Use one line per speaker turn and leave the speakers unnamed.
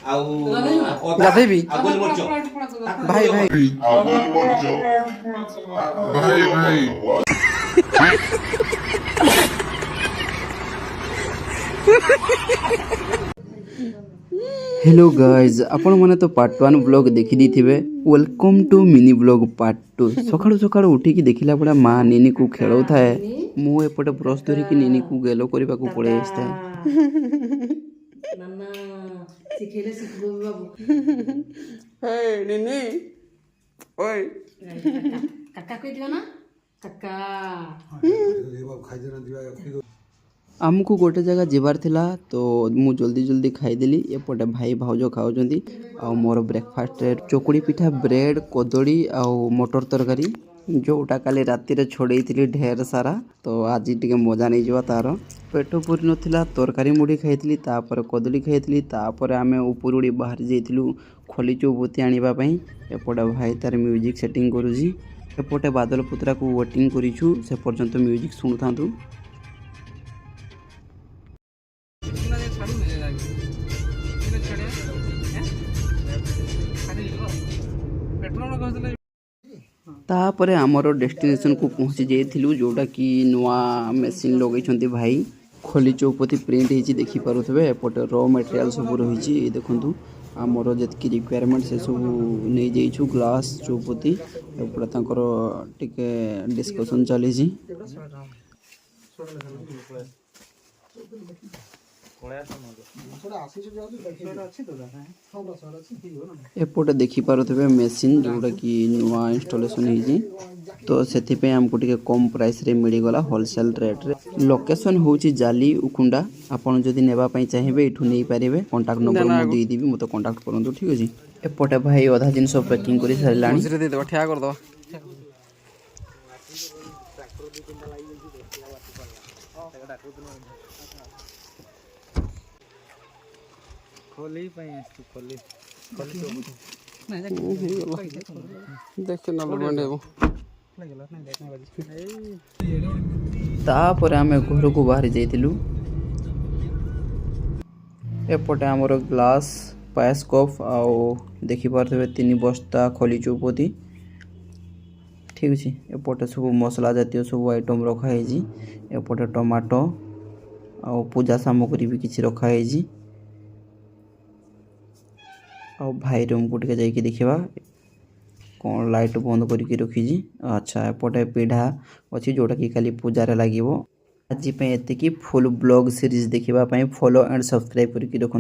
ଗାଧେଇବି ଭାଇ ଭାଇ हेलो गाइज आपण मैंने तो पार्ट 1 ब्लॉग देखी दी थे। Welcome to mini blog part 2। सकाळु सकाळु उठिकी देखिला बड़ा माँ नीनी को खेलौ थाए मु एपटे ब्रश धरिकी नीनी को गेलो करबा को पड़े आस्ता
नाना सिखेले सिखबो बाबू
हे नीनी ओए
काका कह दियो ना काका
आमको गोटे जगह जीवार थिला तो मु जल्दी जल्दी खाईदेली। एपटे भाई भाउज खाऊजंती आ मोर ब्रेकफास्ट रे चकुड़ी पिठा ब्रेड कदली आ मटर तरकारी जोटा काली राति रे छोड़े थी ढेर सारा तो आज टिके मजा नहीं जावा तार पेट पूरी नथिला तरकारी मुड़ी खाईली तापर कदली खाईली तापर आमे ऊपर उड़ी बाहर जाइथिलु खोली चौबती आनिबा पई। एपटे भाई तार म्यूजिक सेटिंग करूजी एपटे बादल पुत्रा को वेटिंग करिछु से पर्यंत म्यूजिक सुनुथांतु। तापरे आमर डेस्टिनेशन को पहुँची जाइलु जोटा कि नुआ मेसीन लगे भाई खोली चौपती प्रिंट होती देखिपे एपटे र मटेरियल सब रही देखु आमर जी रिक्वायरमेंट से सब नहीं जाइछु ग्लास चौपती एपटे टिके डिस्कशन चली एपटे देखिपे मेसीन जोटा कि नुआ इंस्टॉलेशन होती तो से आमको टिके कम प्राइस रे मिलगला होलसेल रेट रे। लोकेशन होची जाली उकुंडा आपन जदि नेबा पई चाहिबे इठू नै पारिबे कांटेक्ट नंबर मु दे दिबी मते कांटेक्ट करंतु ठीक अछि। एपटे भाई आधा जिंस पैकिंग करि सारलानी दे दे ठिया कर दो खोली पई आस्तु खोली खोली देख न बंडेबो तापर आमे घर को बाहर जाइतिलु। एपटे आमर ग्लास पायस कप आउ देखि पारथबे 3 बस्ता खोली चौपती ठीक अछि। एपटे सब मसला जातीय सब आइटम रखा है। एपटे टमाटो आउ पूजा सामग्री भी किछि रखा है। आ भाई रूम को टिके जाइए देखा कौन लाइट बंद करके रखी। अच्छा एपटे पीढ़ा अच्छी जोटा कि खाली पूजार लगे। आज एति फुल ब्लॉग सीरीज देखा फॉलो एंड सब्सक्राइब करके रखु।